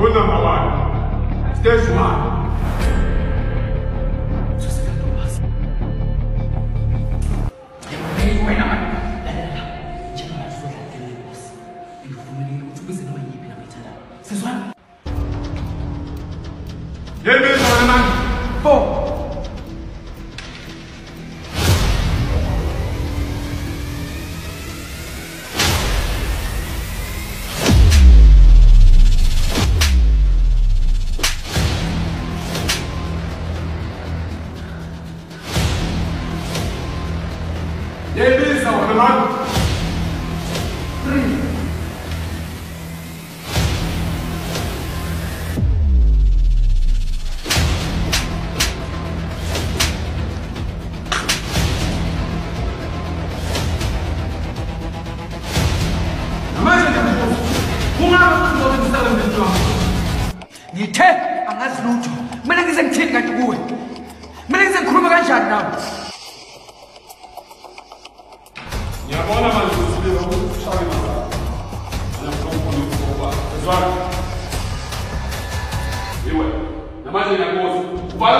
Rule number 1. Stage 1. Ngithe angazi lutho mina ngize ngithini kanti kuwe mina ngize ngikhuluma kanjani nawe Ngiyabona manje usibeka ukushaya imali ngiyafuna ukuba ezwana iwe namanje ngiyakubuza ubala